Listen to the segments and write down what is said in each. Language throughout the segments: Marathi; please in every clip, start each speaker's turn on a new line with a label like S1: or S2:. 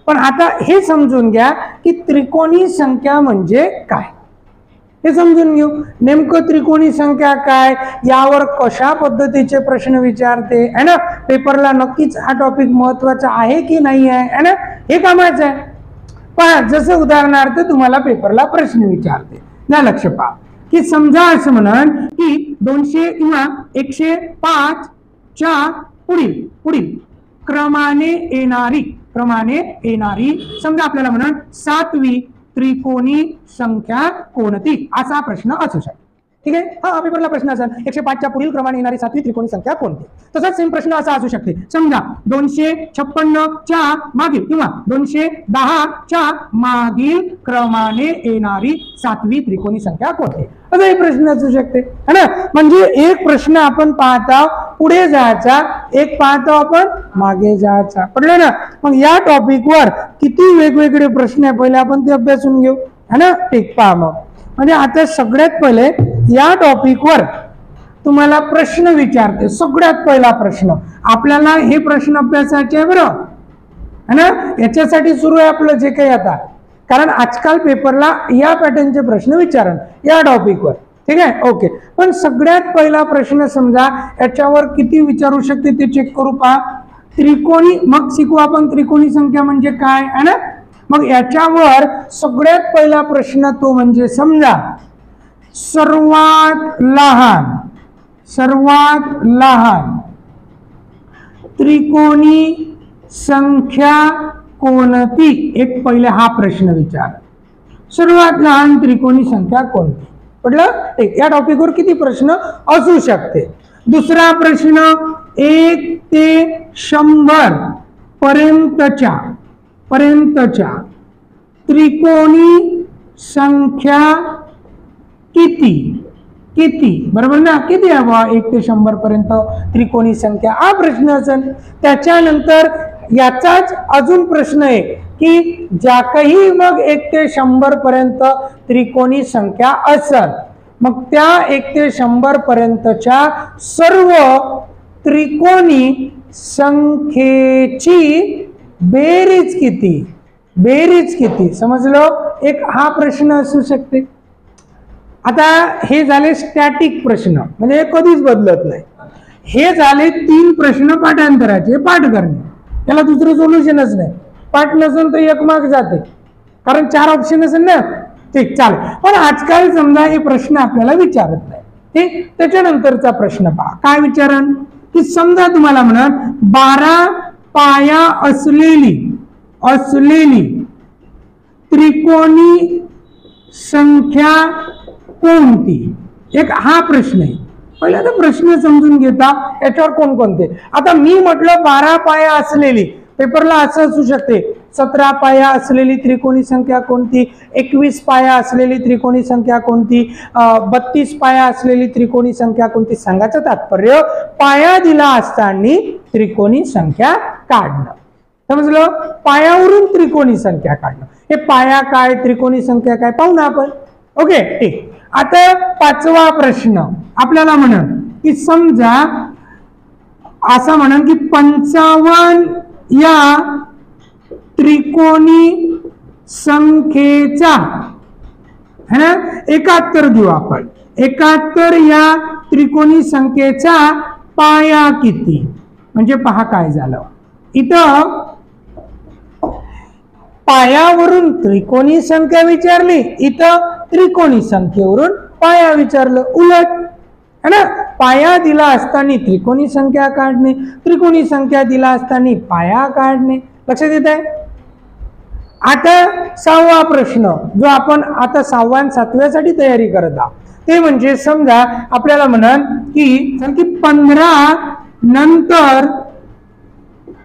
S1: पण आता हे समजून घ्या की त्रिकोणी संख्या म्हणजे काय, हे समजून घेऊ. नेमकं त्रिकोणी संख्या काय, यावर कशा पद्धतीचे प्रश्न विचारते है ना, पेपरला नक्कीच हा टॉपिक महत्वाचा आहे की नाही आहे है ना, हे कामाचं आहे. पहा, जसं उदाहरणार्थ तुम्हाला पेपरला प्रश्न विचारते, ना लक्ष पहा की समजा असं म्हणन की 200 किंवा 105 च्या पुढील पुढील क्रमाने येणारी समजा आपल्याला म्हणन 7वी त्रिकोणी संख्या कोणती, असा प्रश्न असू शकतो. ठीक आहे, हा पेपरला प्रश्न असेल 105 च्या पुढील क्रमाने येणारी 7वी त्रिकोणी संख्या कोणती. तसाच सेम प्रश्न असा असू शकते, समजा 256 च्या मागील किंवा 210 च्या मागील क्रमाने येणारी 7वी त्रिकोणी संख्या कोणती, असा एक प्रश्न असू शकते है ना. म्हणजे एक प्रश्न आपण पाहता पुढे जायचा, एक पाहतो आपण मागे जायचा. पडलं ना. मग या टॉपिकवर किती वेगवेगळे प्रश्न आहे पहिले आपण ते अभ्यासून घेऊ है ना. ठीक, पहा मग म्हणजे आता सगळ्यात पहिले या टॉपिकवर तुम्हाला प्रश्न विचारते. सगळ्यात पहिला प्रश्न आपल्याला हे प्रश्न अभ्यासाचे आहे बरं है ना. याच्यासाठी सुरू आहे आपलं जे काही आता, कारण आजकाल पेपरला या पॅटर्नचे प्रश्न विचारण या टॉपिकवर. ठीक आहे, ओके. पण सगळ्यात पहिला प्रश्न समजा याच्यावर किती विचारू शकते ते चेक करू. पहा, त्रिकोणी, मग शिकू आपण त्रिकोणी संख्या म्हणजे काय है ना. मग याच्यावर सगळ्यात पहिला प्रश्न तो म्हणजे समजा सर्वात लहान त्रिकोणी संख्या कोणती, एक पहिले हा प्रश्न विचार. सर्वात लहान त्रिकोणी संख्या कोणती, पडलं. ठीक, या टॉपिकवर किती प्रश्न असू शकते. दुसरा प्रश्न 1 ते 100 पर्यंतच्या त्रिकोणी संख्या किती, बरोबर ना. किती हवा 1 ते 100 पर्यंत त्रिकोणी संख्या, हा प्रश्न असेल. त्याच्यानंतर याचाच अजून प्रश्न आहे की ज्या काही मग 1 ते 100 पर्यंत त्रिकोणी संख्या असेल, मग त्या 1 ते 100 पर्यंतच्या सर्व त्रिकोणी संख्येची बेरीज किती, समजलं. एक हा प्रश्न असू शकते. आता हे झाले स्टॅटिक प्रश्न, म्हणजे हे कधीच बदलत नाही. हे झाले 3 प्रश्न पाठांतराचे, पाठ करणे, त्याला दुसरं सोल्युशनच नाही. पाठ नसेल तर 1 मार्क जाते, कारण 4 ऑप्शन असेल ना. ठीक, चालेल. पण आजकाल समजा हे प्रश्न आपल्याला विचारत नाही. ठीक, त्याच्यानंतरचा प्रश्न पहा काय विचारण की समजा तुम्हाला म्हणा 12 पाया असलेली त्रिकोणी संख्या कोणती, एक हा प्रश्न आहे. पहिला तर प्रश्न समजून घेता याच्यावर कोणकोणते. आता मी म्हटलं 12 पाया असलेली, पेपरला असं असू शकते 17 पाया असलेली त्रिकोणी संख्या कोणती, 21 पाया असलेली त्रिकोणी संख्या कोणती, 32 पाया असलेली त्रिकोणी संख्या कोणती. सांगायचं तात्पर्य पाया दिला असताना त्रिकोणी संख्या काढणं, समजलं. पायावरून त्रिकोणी संख्या काढणं, हे पाया काय त्रिकोणी संख्या काय पाहू ना आपण. ओके, ठीक. आता 5वा प्रश्न आपल्याला म्हणन की समजा असं म्हणन की 55 या त्रिकोणी संख्येचा है ना 71 देऊ आपण. 71 या त्रिकोणी संख्येचा पाया किती, म्हणजे पहा काय झालं. इथं पायावरून त्रिकोणी संख्या विचारली, इथं त्रिकोणी संख्येवरून पाया विचारलं. उलट है ना, पाया दिला असताना त्रिकोणी संख्या काढणे, त्रिकोणी संख्या दिला असताना पाया काढणे. लक्षात येत आहे. आता 6वा प्रश्न जो आपण आता 6व्या आणि 7व्यासाठी तयारी करत आहोत, ते म्हणजे समजा आपल्याला म्हणाल की 15 नंतर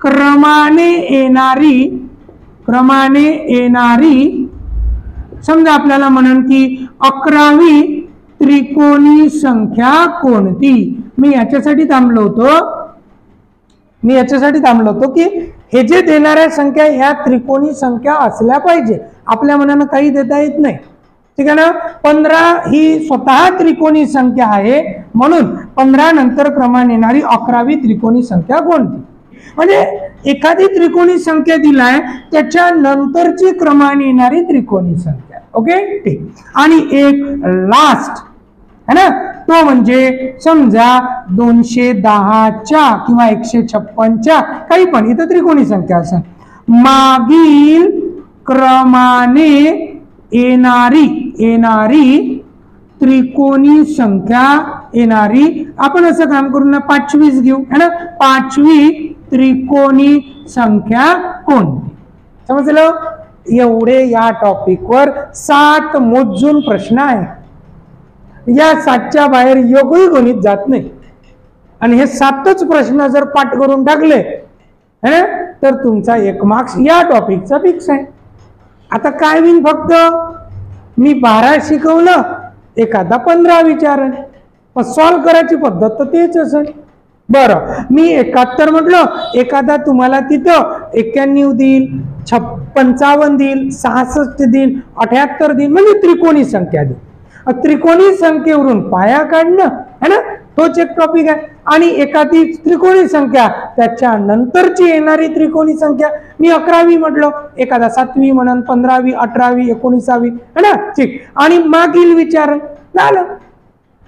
S1: क्रमाने येणारी समजा आपल्याला म्हणून की 11वी त्रिकोणी संख्या कोणती. मी याच्यासाठी थांबलो होतो की हे जे देणाऱ्या संख्या ह्या त्रिकोणी संख्या असल्या पाहिजे. आपल्या मनानं काही देता येत नाही. ठीक आहे ना. 15 ही स्वतः त्रिकोणी संख्या आहे, म्हणून 15 नंतर क्रमाने येणारी 11वी त्रिकोणी संख्या कोणती. म्हणजे एखादी त्रिकोणी संख्या दिलाय त्याच्या नंतरची क्रमाने येणारी त्रिकोणी संख्या. ओके ठीक. आणि एक लास्ट है ना, तो म्हणजे समजा 210च्या किंवा 156च्या काही पण इथं त्रिकोणी संख्या असेल, मागील क्रमाने येणारी त्रिकोणी संख्या येणारी, आपण असं काम करू ना 25 घेऊ है ना, 5वी त्रिकोणी संख्या कोणती. समजलं. एवढे या टॉपिकवर 7 मोजून प्रश्न आहे. या 7च्या बाहेर योगही गणित जात नाही. आणि हे 7च प्रश्न जर पाठ करून टाकले है तर तुमचा 1 मार्क्स या टॉपिकचा फिक्स आहे. आता काय होईल, फक्त मी 12 शिकवलं, एखादा 15 विचारण, पण सॉल्व करायची पद्धत तर तेच असेल. बरं, मी 71 म्हटलं, एखादा तुम्हाला तिथं 91 देईल, 55 देईल, 66 देईल, 78 देईल, म्हणजे त्रिकोणी संख्या देईल. त्रिकोणी संख्येवरून पाया काढणं है ना, तोच एक टॉपिक आहे. आणि एखादी त्रिकोणी संख्या त्याच्या नंतरची येणारी त्रिकोणी संख्या, मी 11वी म्हटलं, एखादा 7वी म्हणून, 15वी, 18वी, 19वी है ना, ठीक. आणि मागील विचारण झालं.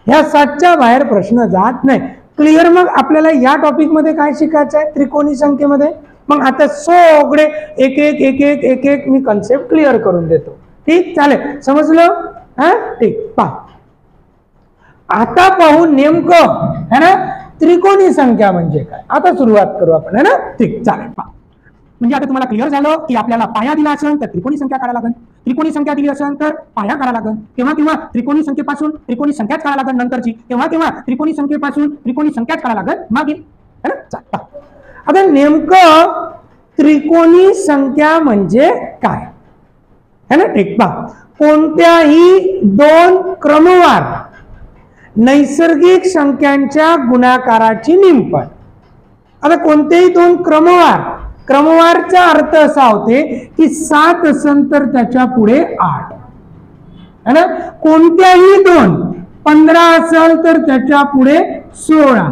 S1: ह्या 7च्या बाहेर प्रश्न जात नाही. क्लिअर. मग आपल्याला या टॉपिक मध्ये काय शिकायचं आहे, त्रिकोणी संख्येमध्ये. मग आता सगळे एक एक एक एक एक एक मी कन्सेप्ट क्लिअर करून देतो. ठीक, चालेल. समजलं. हा ठीक. पहा आता पाहू नेमकं है ना त्रिकोणी संख्या म्हणजे काय. आता सुरुवात करू आपण है ना. ठीक, चालेल. पहा म्हणजे आता तुम्हाला क्लिअर झालं की आपल्याला पाया दिला असेल तर त्रिकोणी संख्या काढायला लागेल, त्रिकोणी संख्या दिली असेल तर पाया काढायला लागेल, तेव्हा तेव्हा त्रिकोणी संख्येपासून त्रिकोणी संख्याच काढायला लागेल नंतरची, तेव्हा तेव्हा त्रिकोणी संख्येपासून त्रिकोणी संख्याच काढायला लागेल मागील है ना. चालेल. आता नेमकं त्रिकोणी संख्या म्हणजे काय है ना. ठीक. पहा कोणत्याही 2 क्रमवार नैसर्गिक संख्यांच्या गुणाकाराची निमपट. आता कोणतेही 2 क्रमवार, क्रमवारचा अर्थ असा होते की 7 असेल तर त्याच्या पुढे 8 है ना. कोणत्याही 2 15 असेल तर त्याच्या पुढे 16.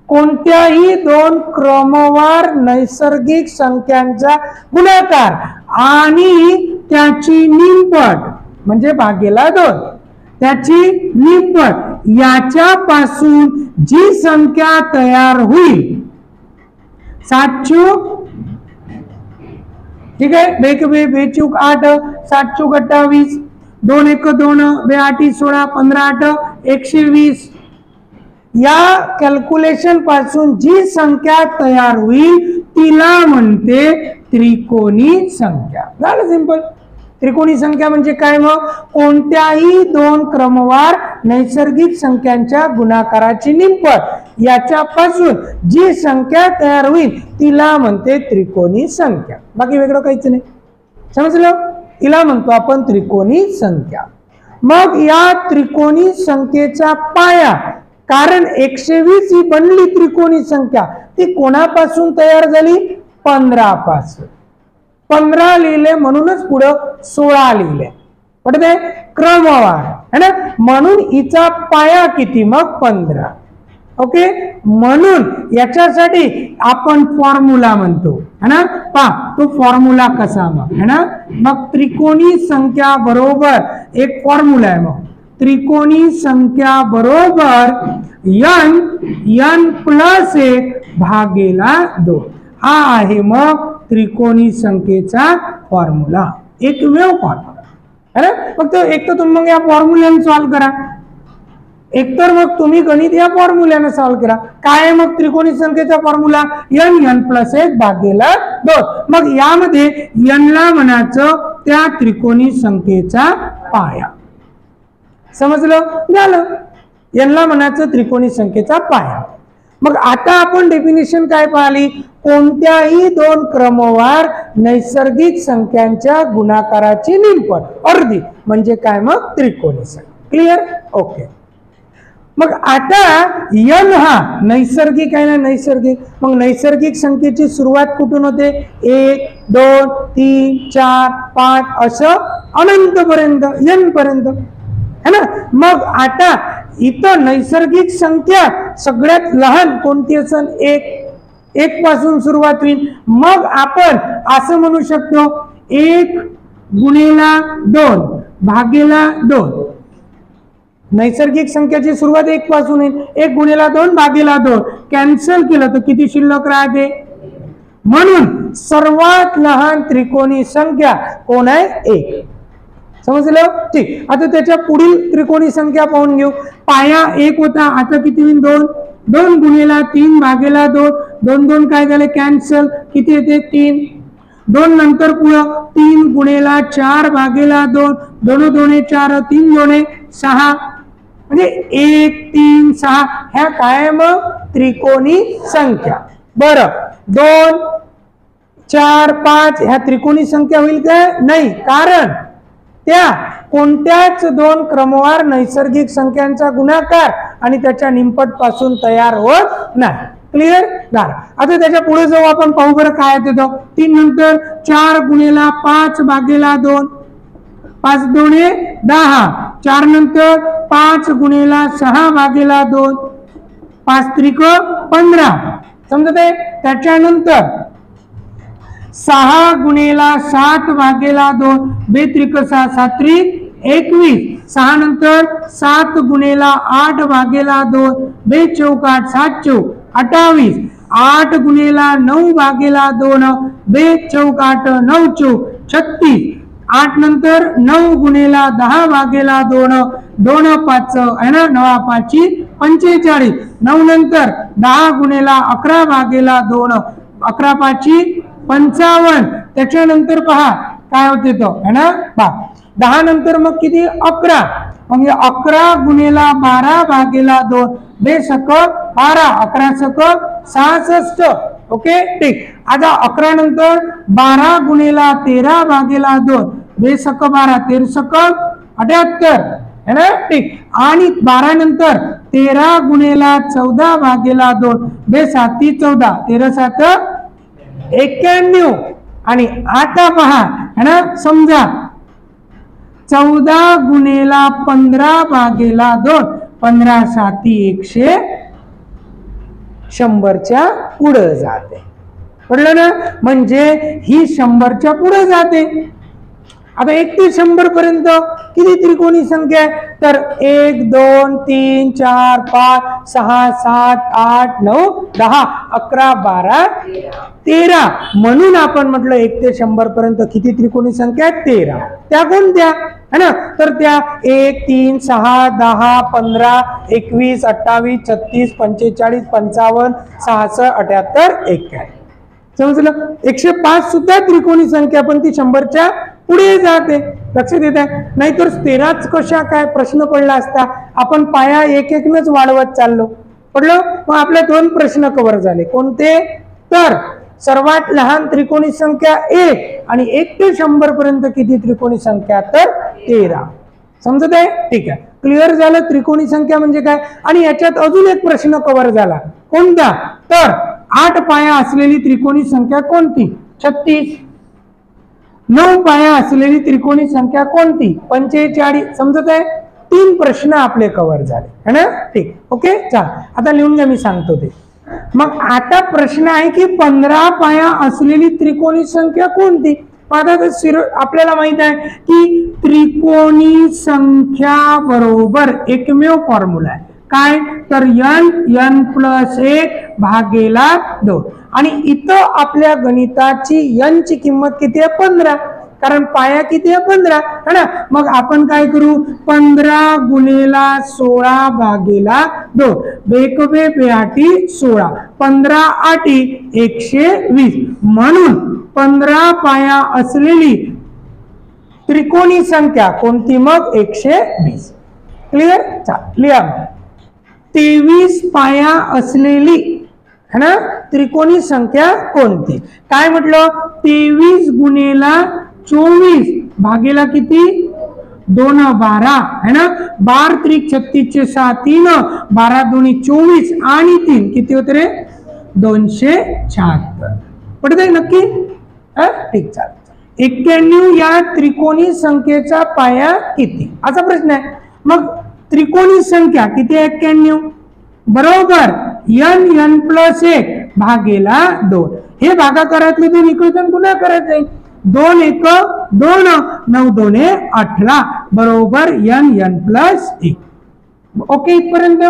S1: कोणत्याही 2 क्रमवार नैसर्गिक संख्यांचा गुणाकार आणि त्याची निमपट म्हणजे भागेला 2, त्याची निमपट याच्यापासून जी संख्या तयार होईल, 7 चूक ठीक आहे, 2 बेचूक 8, 7 चूक 28, 2 1 2, 2 8 16, 15 8 120. या कॅल्क्युलेशन पासून जी संख्या तयार होईल तिला म्हणते त्रिकोणी संख्या. झालं सिंपल. त्रिकोणी संख्या म्हणजे काय, मग कोणत्याही 2 क्रमवार नैसर्गिक संख्यांच्या गुणाकाराची निमपट याच्यापासून जी संख्या तयार होईल तिला म्हणते त्रिकोणी संख्या. बाकी वेगळं काहीच नाही. समजलं. तिला म्हणतो आपण त्रिकोणी संख्या. मग या त्रिकोणी संख्येचा पाया, कारण 120 ही बनली त्रिकोणी संख्या, ती कोणापासून तयार झाली, 15 पासून. 15 लिहिले म्हणूनच पुढे 16 लिहिले. पटते. क्रमवार है ना, म्हणून हिचा पाया किती, मग 15. ओके. म्हणून याच्यासाठी आपण फॉर्म्युला म्हणतो है ना. पहा तो फॉर्म्युला कसा मग है ना. मग त्रिकोणी संख्या बरोबर एक फॉर्म्युला आहे. मग त्रिकोणी संख्या बरोबर n प्लस 1 भागेला 2 हा आहे मग त्रिकोणी संख्येचा फॉर्म्युला. एक वेव फॉर्म्युला है ना. फक्त एक तर तुम्ही मग या फॉर्म्युल्याने सॉल्व्ह करा, एकतर मग तुम्ही गणित या फॉर्म्युल्याने सॉल्व्ह करा. काय आहे मग त्रिकोणी संख्येचा फॉर्म्युला, n प्लस 1 भागेला 2. मग यामध्ये n ला म्हणायचं त्या त्रिकोणी संख्येचा पाया. समजलं. झालं. n ला म्हणायचं त्रिकोणी संख्येचा पाया. मग आता आपण डेफिनेशन काय पाहिली, कोणत्याही 2 क्रमवार नैसर्गिक संख्यांच्या गुणाकाराची निमपट अर्धी म्हणजे काय, मग त्रिकोणी संख्या. क्लिअर. ओके. मग आता n हा नैसर्गिक आहे ना, नैसर्गिक. मग नैसर्गिक संख्येची सुरुवात कुठून होते, 1 2 3 4 5 असं अनंत पर्यंत, n पर्यंत है ना. मग आता इथं नैसर्गिक संख्या सगळ्यात लहान कोणती असेल, 1 1 पासून सुरुवात होईल. मग आपण असं म्हणू शकतो 1 गुणिला 2 भागेला 2. नैसर्गिक संख्याची सुरुवात 1 पासून होईल. 1 गुणिला 2 भागेला 2 कॅन्सल केलं तर किती शिल्लक राहते? म्हणून सर्वात लहान त्रिकोणी संख्या कोण आहे? 1. समजलं? ठीक. आता त्याच्या पुढील त्रिकोणी संख्या पाहून घेऊ. पाया 1 होता, आता किती होईल? 2. 2 गुणिला 3 भागेला 2. 2 2 काय झाले? कॅन्सल. किती येते? 3. 2 नंतर पुढं 3 गुणिला 4 भागेला 2. 2 2 4 3 2 6 म्हणजे 1 3 6 ह्या काय मग त्रिकोणी संख्या. बरं 2 4 5 ह्या त्रिकोणी संख्या होईल का? नाही, कारण त्या कोणत्याच 2 क्रमवार नैसर्गिक संख्यांचा गुणाकार आणि त्याच्या निमपट पासून तयार होत नाही. क्लिअर झालं. आता त्याच्या पुढे जाऊ आपण, पाहू बरं काय येतो. 3 नंतर 4 गुणिला 5 भागेला 2. 5 2 10. 4 नंतर 5 गुणिला 6 भागेला 2. 5 त्रिक 15. समजत आहे? त्याच्यानंतर 6 गुणिला 7 भागेला 2. 2 त्रिक 6 7 त्रिक 21. 6 नंतर 7 गुणिला 8 भागेला 2. 2 चौक 8 7 चौक 28. 8 गुणिला 9 भागेला 2. 2 चौक 8 9 चौक 36. 8 नंतर 9 गुणिला 10 भागेला 2. 2 5 है ना, 9 5 45. 9 नंतर 10 गुणिला 11 भागेला 2. 11 5 55. त्याच्यानंतर पहा काय होते तो है ना, 10 नंतर मग किती? 11. म्हणजे 11 गुणिला 12 भागेला 2. 2 सक 12. 11 सक 66. ओके ठीक. आता 11 नंतर 12 गुणिला 13 भागेला 2. 2 सक 12 13 सक 78 है ना ठीक. आणि 12 नंतर 13 गुणिला 14 भागेला 2. 2 7 14 13 7 91. आणि आता पहा है ना, समजा 14 गुणिला 15 भागेला 2. 15 7 100. 100च्या पुढे जाते. पडलं ना? म्हणजे ही 100च्या पुढे जाते. आता 1 ते 100 पर्यंत किती त्रिकोणी संख्या आहे? तर 1 2 3 4 5 6 7 8 9 10 11 12 13. म्हणून आपण म्हटलं 1 ते 100 पर्यंत किती त्रिकोणी संख्या आहेत? 13. त्या कोणत्या है ना? तर त्या 1 3 6 10 15 21 28 36 45 55 66 78 91. समजलं? 105 सुद्धा त्रिकोणी संख्या, पण ती 100च्या पुढे जाते. लक्षात येत आहे? नाहीतर 13च कशा काय प्रश्न पडला असता. आपण पाया 1 1 नच वाढवत चाललो. पडलं? मग आपले 2 प्रश्न कव्हर झाले. कोणते? तर सर्वात लहान त्रिकोणी संख्या 1 आणि 1 ते 100 पर्यंत किती त्रिकोणी संख्या? तर 13. समजत आहे? ठीक आहे. क्लिअर झालं त्रिकोणी संख्या म्हणजे काय. आणि याच्यात अजून एक प्रश्न कव्हर झाला. कोणता? तर 8 पाया असलेली त्रिकोणी संख्या कोणती? 36. 9 पाया असलेली त्रिकोणी संख्या कोणती? 45. समजत आहे? 3 प्रश्न आपले कव्हर झाले है ना ठीक. ओके चला आता लिहून घ्या, मी सांगतो ते. मग आता प्रश्न आहे की 15 पाया असलेली त्रिकोणी संख्या कोणती? आता आपल्याला माहित आहे की त्रिकोणी संख्या बरोबर एकमेव फॉर्म्युला आहे. काय? तर n प्लस 1 भागेला 2. आणि इथं आपल्या गणिताची n ची किंमत किती आहे? 15. कारण पाया किती आहे? 15 है ना. मग आपण काय करू? 15 गुणिला 16 भागेला 2. 1 2 8 16. 15 8 120. म्हणून 15 पाया असलेली त्रिकोणी संख्या कोणती? मग 120. क्लिअर? लिहा. 23 पाया असलेली है ना त्रिकोणी संख्या कोणती? काय म्हटलं? 23 गुणिला 24 भागेला किती? 2 12 है ना. 12 त्रिक 36 6 3 12 2 24 आणि 3 किती होते रे? 276. पडतंय नक्की? ठीक चालेल. 91 या त्रिकोणी संख्येचा पाया किती? असा प्रश्न आहे. मग त्रिकोणी संख्या किती? 91 बरोबर n प्लस 1 भागेला 2. हे भागाकारातले 2 इकडे जाऊन गुणाकारात जाईल. 2 1 2 9 2 18 बरोबर n प्लस 1. ओके इथपर्यंत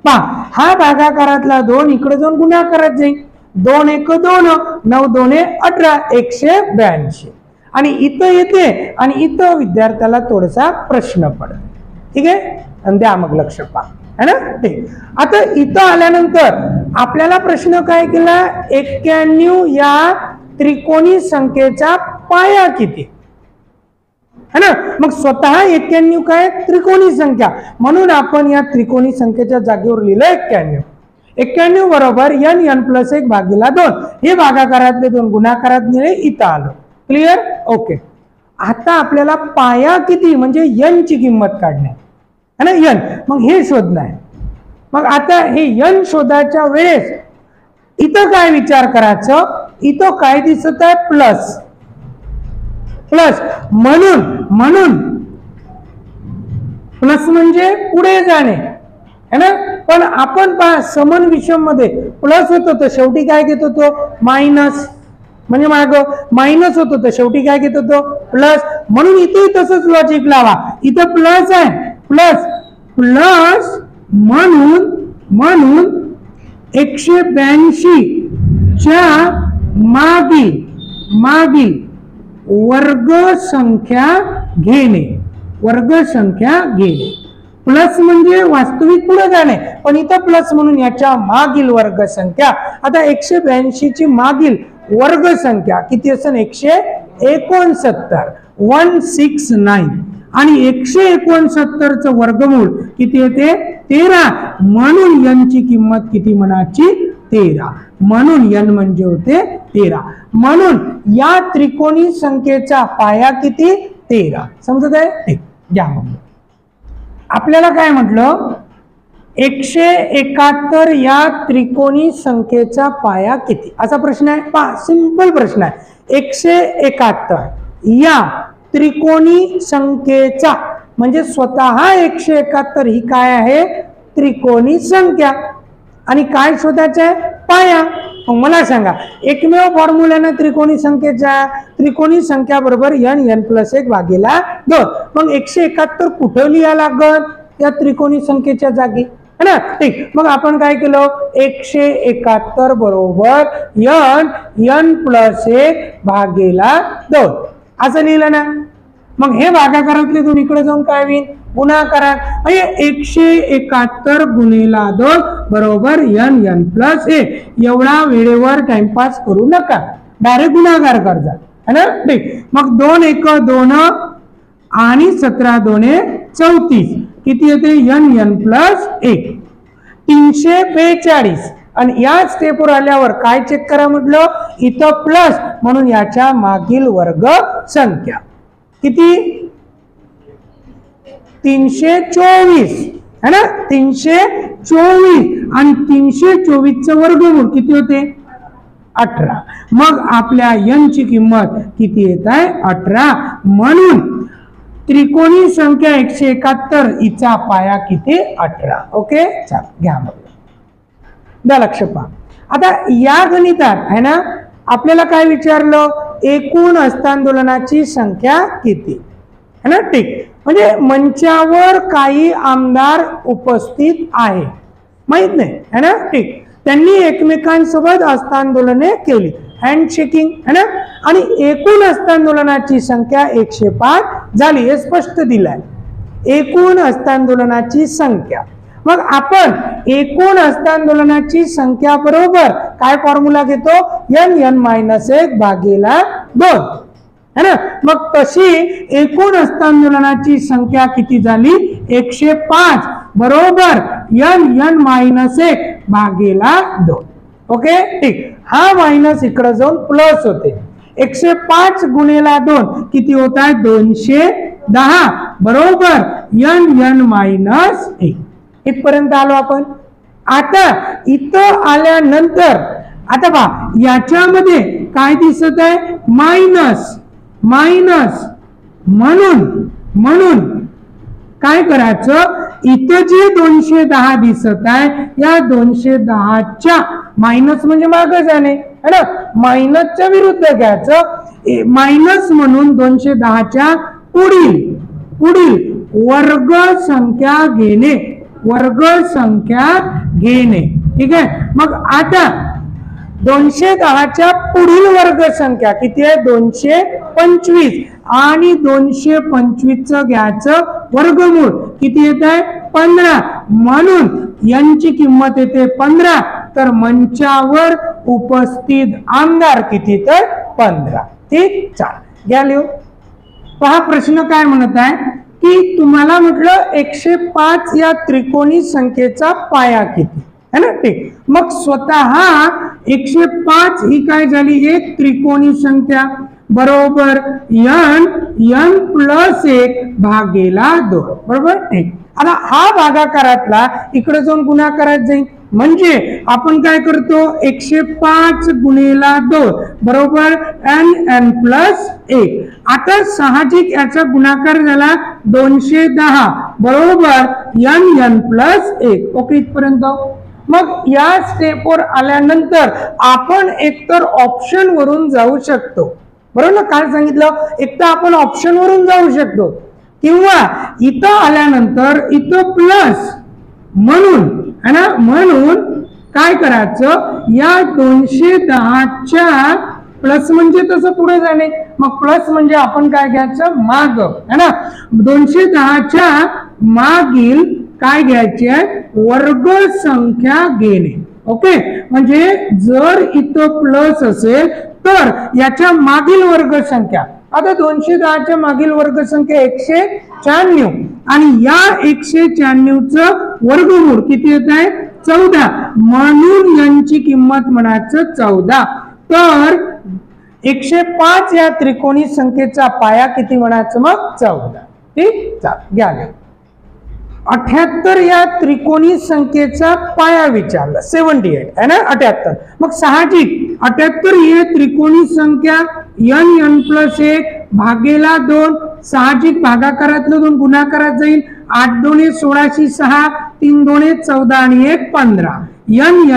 S1: पहा. हा भागाकारातला 2 इकडे जाऊन गुणाकारात जाईल. 2 1 2 9 2 18 182. आणि इथं येते आणि इथं विद्यार्थ्याला थोडासा प्रश्न पडतो. ठीक आहे, आणि द्या मग लक्ष पहा, है ना. ठीक. आता इथं आल्यानंतर आपल्याला प्रश्न काय केला, 91 या त्रिकोणी संख्येचा पाया किती, है ना. मग स्वतः 91 काय त्रिकोणी संख्या, म्हणून आपण या त्रिकोणी संख्येच्या जागेवर लिहिलं 91. 91 बरोबर n प्लस 1 भागीला 2. हे भागाकारातले 2 गुणाकारात नेले, इथं आलो. क्लिअर. ओके. आता आपल्याला पाया किती म्हणजे n ची किंमत काढणे है ना, n. मग हे शोधणं आहे. मग आता हे n शोधाच्या वेळेस इथं काय विचार करायचं, इथं काय दिसत आहे प्लस प्लस, म्हणून प्लस म्हणजे पुढे जाणे है ना. पण आपण पहा समन विषम मध्ये प्लस होतो तर शेवटी काय घेत होतो मायनस, म्हणजे माग मायनस होतो तर शेवटी काय घेत होतो प्लस. म्हणून इथे तसंच लॉजिक लावा. इथं प्लस आहे, प्लस प्लस म्हणून 182 च्या मागील वर्ग संख्या घेणे. प्लस म्हणजे वास्तविक पुढे जाणे, पण इथं प्लस म्हणून याच्या मागील वर्ग संख्या. आता 182 ची मागील वर्ग संख्या किती असेल 169 169 आणि 169 चं वर्गमूळ किती येते 13. म्हणून n ची किंमत किती म्हणायची 13. म्हणून n म्हणजे होते 13. म्हणून या त्रिकोणी संख्येचा पाया किती 13. समजत आहे. ठीक. घ्या मग आपल्याला काय म्हटलं 171 या त्रिकोणी संख्येचा पाया किती असा प्रश्न आहे. पहा सिंपल प्रश्न आहे. 171 या त्रिकोणी संख्येचा म्हणजे स्वतः 171 ही काय आहे त्रिकोणी संख्या आणि काय शोधायचं आहे पाया. मग मला सांगा एकमेव फॉर्म्युल्याने त्रिकोणी संख्या बरोबर n प्लस 1 भागीला 2. मग 171 कुठे लिहा लागत या त्रिकोणी संख्येच्या जागी है ना. ठीक. मग आपण काय केलं 171 बरोबर n प्लस 1 भागीला 2 असं लिहिलं ना. मग हे भागाकारातले 2 इकडे जाऊन काय होईल गुणाकारात. म्हणजे 171 गुणिला 2 बरोबर n प्लस 1. एवढा वेळेवर टाइमपास करू नका, डायरेक्ट गुणाकार करजा है ना. ठीक. मग 2 1 2 आणि 17 2 34 किती येते n प्लस 1 342. आणि या स्टेपवर आल्यावर काय चेक करा म्हटलं इथं प्लस म्हणून याच्या मागील वर्ग संख्या किती 324 है ना. 324 आणि 324 चं वर्गमूळ किती होते 18. मग आपल्या n ची किंमत किती येत आहे 18. म्हणून त्रिकोणी संख्या 171 हिचा पाया किती 18. ओके चल घ्या मग द्या लक्ष पहा. आता या गणितात है ना आपल्याला काय विचारलं एकूण हस्तांदोलनाची संख्या किती है ना. ठीक. म्हणजे मंचावर काही आमदार उपस्थित आहे माहित नाही है ना. ठीक. त्यांनी एकमेकांसोबत हस्तांदोलने केली हँडशेकिंग है ना. आणि एकूण हस्तांदोलनाची संख्या 105 झाली हे स्पष्ट दिलंय एकूण हस्तांदोलनाची संख्या. मग आपण एकूण हस्तांदोलनाची संख्या बरोबर काय फॉर्म्युला घेतो n-1 भागीला 2 है ना. मग तशी एकूण हस्तांदोलनाची संख्या किती झाली 105 बरोबर n-1 भागीला 2. ओके ठीक. हा मायनस इकडे जाऊन प्लस होते 105 गुणिला 2 किती होत आहे 210 बरोबर n-1 इथपर्यंत आलो आपण. आता इथं आल्यानंतर आता पहा याच्यामध्ये काय दिसत आहे मायनस म्हणून काय करायचं इथं जे 210 दिसत आहे या 210च्या मायनस म्हणजे मागे जाणे है ना, मायनसच्या विरुद्ध घ्यायचं, मायनस म्हणून 210च्या पुढील वर्ग संख्या घेणे, वर्ग संख्या घेणे. ठीक आहे. मग आता 210च्या पुढील वर्ग संख्या किती आहे 225 आणि 225 च घ्यायचं वर्गमूळ किती येत आहे 15, म्हणून यांची किंमत येते 15. तर मंचावर उपस्थित आमदार किती तर 15. ठीक. चाल घ्या लिहू. पहा प्रश्न काय म्हणत आहे की तुम्हाला म्हटलं 105 या त्रिकोणी संख्येचा पाया किती है ना. ठीक. मग स्वतः 105 ही काय झाली एक त्रिकोणी संख्या बरोबर n प्लस 1 भागेला 2 बरोबर. ठीक. आता हा भागाकारातला इकडे जाऊन गुणाकारात जाईल म्हणजे आपण काय करतो 105 गुणिला 2 बरोबर n प्लस 1. आता साहजिक याचा गुणाकार झाला 210 बरोबर n प्लस 1. ओके इथपर्यंत. मग या स्टेपवर आल्यानंतर आपण एकतर ऑप्शन वरून जाऊ शकतो बरोबर ना. काय सांगितलं एक तर आपण ऑप्शन वरून जाऊ शकतो किंवा इथं आल्यानंतर इथं प्लस म्हणून है ना, म्हणून काय करायचं या 210च्या प्लस म्हणजे तसं पुढे जाणे, मग प्लस म्हणजे आपण काय घ्यायचं माग है ना, 210च्या मागील काय घ्यायचे आहे वर्ग संख्या घेणे. ओके. म्हणजे जर इथं प्लस असेल तर याच्या मागील वर्ग संख्या, आता 210च्या मागील वर्ग संख्या 196 आणि या 196 च वर्गमूळ किती येत आहे 14, म्हणून यांची किंमत म्हणायचं 14. तर 105 या त्रिकोणी संख्येचा पाया किती म्हणायचं मग 14. ठीक. चाल घ्या. 78 या त्रिकोणी संख्येचा पाया विचारला 78 है ना 78. मग साहजिक 78 ही त्रिकोणी संख्या n प्लस 1 भागेला 2, साहजिक भागाकारातलं 2 गुणाकारात जाईल 8 2 16 6 3 2 14 आणि 1 15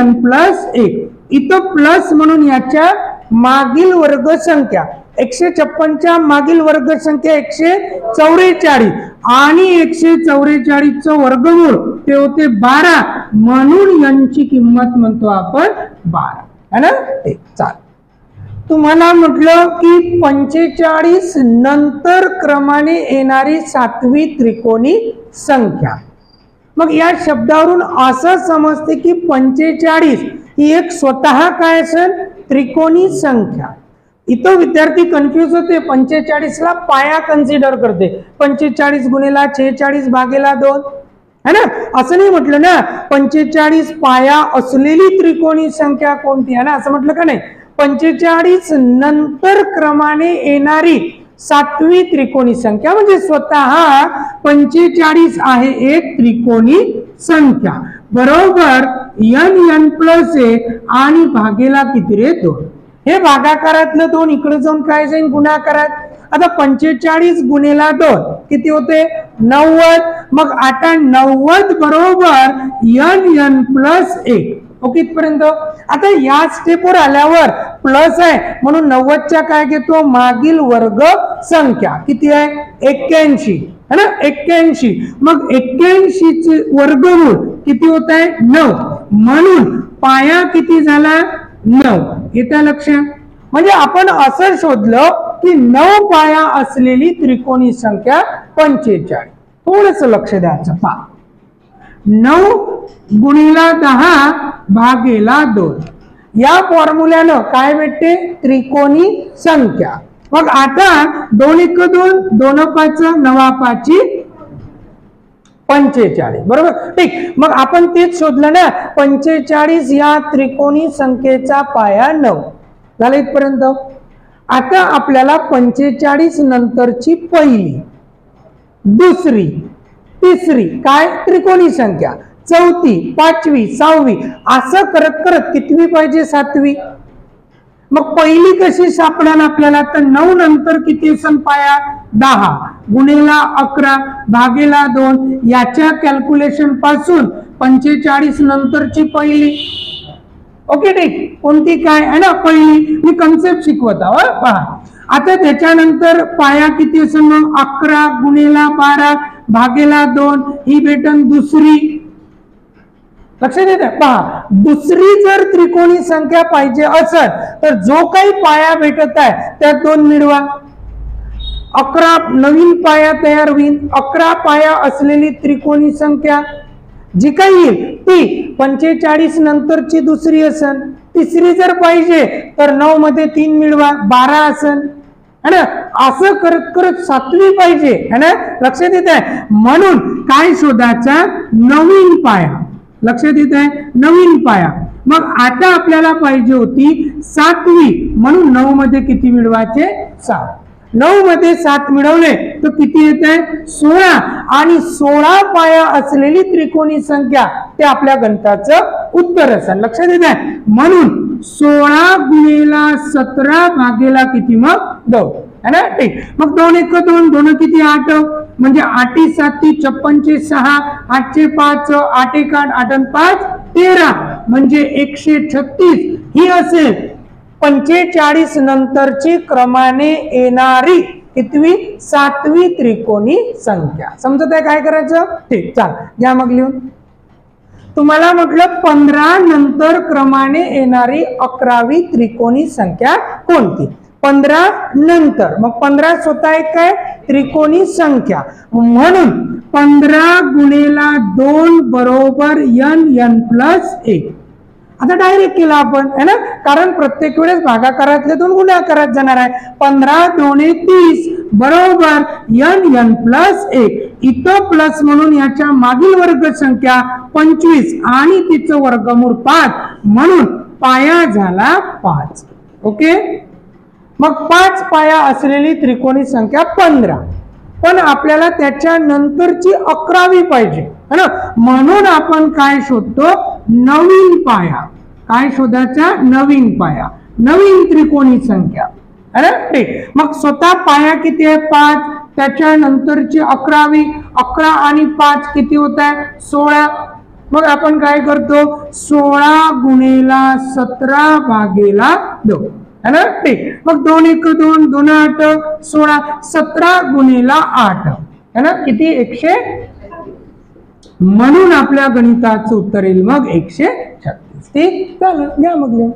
S1: n प्लस 1. इथं प्लस म्हणून याच्या मागील वर्ग संख्या 156 च्या मागील वर्ग संख्या 144 आणि 144 च वर्गमूळ ते होते 12, म्हणून यांची किंमत म्हणतो आपण 12 है ना. ठीक. चाल तुम्हाला म्हटलं की 45 नंतर क्रमाने येणारी 7वी त्रिकोणी संख्या. मग या शब्दावरून असं समजते की 45 ही एक स्वतः काय असेल त्रिकोणी संख्या. इथं विद्यार्थी कन्फ्यूज होते 45 ला पाया कन्सिडर करते 45 गुणिला 46 भागेला 2 है ना. असं नाही म्हटलं ना 45 पाया असलेली त्रिकोणी संख्या कोणती आहे ना असं म्हटलं का नाही. 45 नंतर क्रमाने येणारी 7वी त्रिकोणी संख्या म्हणजे स्वतः 45 आहे एक त्रिकोणी संख्या बरोबर n प्लस 1 आणि भागेला किती रे 2. हे भागाकारातलं 2 इकडे जाऊन काय जाईल गुणाकारात. आता 45 गुणिला 2 किती होते 90. मग आता 90 बरोबर n प्लस 1. ओके इथपर्यंत. आता या स्टेपवर आल्यावर प्लस आहे म्हणून 90च्या काय घेतो मागील वर्ग संख्या किती आहे 81 है ना 81. मग 81 चे वर्गमूळ किती होत आहे 9, म्हणून पाया किती झाला 9. येत्या लक्षात. म्हणजे आपण असं शोधलं की 9 पाया असलेली त्रिकोणी संख्या 45. थोडस लक्ष द्यायचं. पहा 9 गुणिला 10 भागेला 2 या फॉर्म्युल्यानं काय भेटते त्रिकोणी संख्या. मग आता 2 1 2 2 5 9 5 45 बरोबर. ठीक. मग आपण तेच शोधलं ना 45 या त्रिकोणी संख्येचा पाया 9 झाला इथपर्यंत. आता आपल्याला 45 नंतरची पहिली दुसरी तिसरी काय त्रिकोणी संख्या, चौथी पाचवी सहावी असं करत करत कितवी पाहिजे 7वी. मग पहिली कशी सापडेल आपल्याला तर 9 नंतर किती असेल पाया 10 गुणिला 11 भागेला 2 याच्या कॅल्क्युलेशन पासून 45 नंतरची पहिली. ओके ठीक, कोणती काय आहे ना पहिली, मी कन्सेप्ट शिकवत आहो पहा. आता त्याच्यानंतर पाया किती असेल मग 11 गुणिला 12 भागेला 2 ही भेटन दुसरी. लक्षात येते पहा, दुसरी जर त्रिकोणी संख्या पाहिजे असेल तर जो काही पाया भेटत आहे त्यात 2 मिळवा. 11 नवीन पाया तयार होईल. 11 पाया असलेली त्रिकोणी संख्या जी काही येईल ती 45 नंतरची दुसरी असेल. तिसरी जर पाहिजे तर 9 मध्ये 3 मिळवा 12 असेल है ना. असं करत करत 7वी पाहिजे है ना. लक्षात येत आहे. म्हणून काय शोधायचा, नवीन पाया. लक्षात येत आहे, नवीन पाया. मग आता आपल्याला पाहिजे होती 7वी, म्हणून 9 मध्ये किती मिळवायचे 7. 9 मध्ये 7 मिळवले तर किती येत आहे 16. आणि 16 पाया असलेली त्रिकोणी संख्या ते आपल्या गणिताचं उत्तर असेल. लक्षात येत आहे. म्हणून 16 गुणिला 17 भागेला किती मग 2 है ना. ठीक, मग 2 1 2 2 किती 8 म्हणजे 8 7 56 6 8 5 8 1 8 8 5 13 म्हणजे 136 ही असेल 45 नंतरची क्रमाने येणारी कितवी 7वी त्रिकोणी संख्या. समजत आहे काय करायचं. ठीक, चल घ्या मग लिहून. तुम्हाला म्हटलं 15 नंतर क्रमाने येणारी 11वी त्रिकोणी संख्या कोणती. 15 नंतर, मग 15 स्वतः एक काय त्रिकोणी संख्या. म्हणून 15 गुणिला 2 बरोबर n प्लस 1. आता डायरेक्ट केला आपण है ना, कारण प्रत्येक वेळेस भागाकारातले 2 गुणाकारात जाणार आहे. 15 2 30 बरोबर n प्लस 1. इथं प्लस म्हणून याच्या मागील वर्ग संख्या 25 आणि तिचं वर्गमूळ 5 म्हणून पाया झाला 5. ओके, मग 5 पाया असलेली त्रिकोणी संख्या 15. पण आपल्याला त्याच्या नंतरची 11वी पाहिजे है ना. म्हणून आपण काय शोधतो, नवीन पाया. काय शोधायचा, नवीन पाया, नवीन त्रिकोणी संख्या है ना. ठीक, मग स्वतः पाया किती आहे 5, त्याच्या नंतरची 11वी. 11 आणि 5 किती होत आहे 16. मग आपण काय करतो 16 गुणिला 17 भागेला 2 है ना. ठीक, मग 2 1 2 2 8 16 17 गुणिला 8 है ना किती 100. म्हणून आपल्या गणिताचं उत्तर येईल मग 136. ठीक, चालेल घ्या मग लिहून.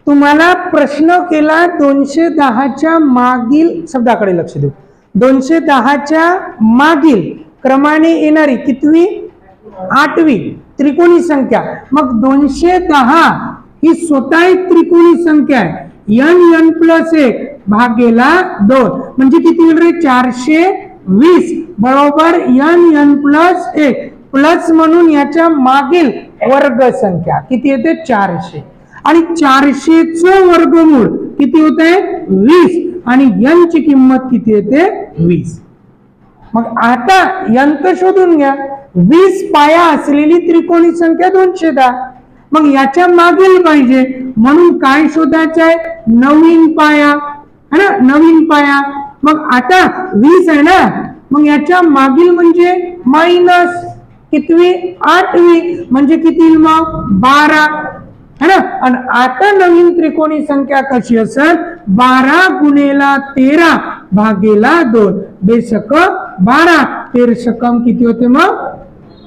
S1: तुम्हाला प्रश्न केला 210च्या मागील शब्दाकडे लक्ष देऊ. 210च्या मागील क्रमाने येणारी कितवी 8वी त्रिकोणी संख्या. मग 210 ही स्वतः एक त्रिकोणी संख्या आहे. n प्लस 1 भागेला 2 म्हणजे किती होईल रे 420 बरोबर n प्लस 1 प्लस म्हणून याच्या मागील वर्ग संख्या किती येते 400 आणि 400 चं वर्गमूळ किती होते 20 आणि n ची किंमत किती येते 20. मग आता n तर शोधून घ्या. 20 पाया असलेली त्रिकोणी संख्या 210. मग याच्या मागील पाहिजे म्हणून काय शोधायचं आहे नवीन पाया है ना. नवीन पाया मग आता 20 आहे ना, मग याच्या मागील म्हणजे मायनस कितवी 8वी म्हणजे किती मग 12 है ना. आणि आता नवीन त्रिकोणी संख्या कशी असेल 12 गुणिला 13 भागेला 2 बेशक 12 13 किती होते मग.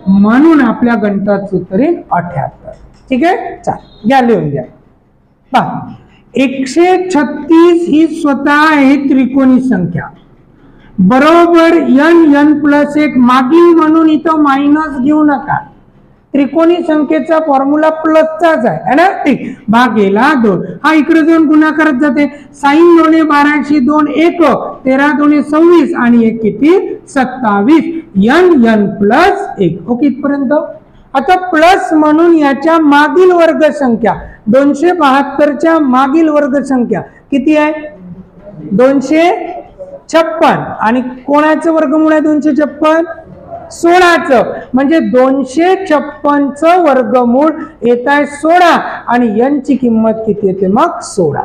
S1: म्हणून आपल्या गणिताचं उत्तर येईल 78. ठीक आहे, चल घ्या लिहून घ्या. पहा 136 ही स्वतः आहे त्रिकोणी संख्या बरोबर n प्लस 1 मागील म्हणून इथं मायनस घेऊ नका. त्रिकोणी संख्येचा फॉर्म्युला प्लसचाच आहे ना. ठीक, भागेला 2 हा इकडे जाऊन गुणाकारात जाते. साइन 2 12 2 1 13 2 26 आणि 1 किती 27 n प्लस 1. ओके इथपर्यंत. आता प्लस म्हणून याच्या मागील वर्ग संख्या 272च्या मागील वर्ग संख्या किती आहे 256 आणि कोणाचं वर्गमूळ आहे 256 16चं म्हणजे 256चं वर्गमूळ येत आहे 16 आणि n ची किंमत किती येते मग 16.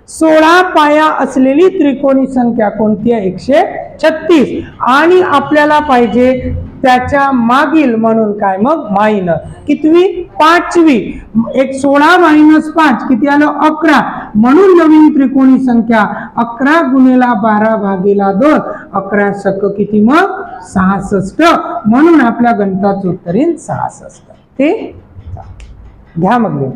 S1: 16 पाया असलेली त्रिकोणी संख्या कोणती आहे? 136. आणि आपल्याला पाहिजे त्याच्या मागील, म्हणून काय मग मायनर. कितवी? 5वी. 16 - 5 किती आलं? 11. म्हणून नवीन त्रिकोणी संख्या 11 गुणिला 12 भागीला 2. 11 सक किती मग? 66. म्हणून आपल्या गणिताचं उत्तर येईल 66. ते घ्या मग.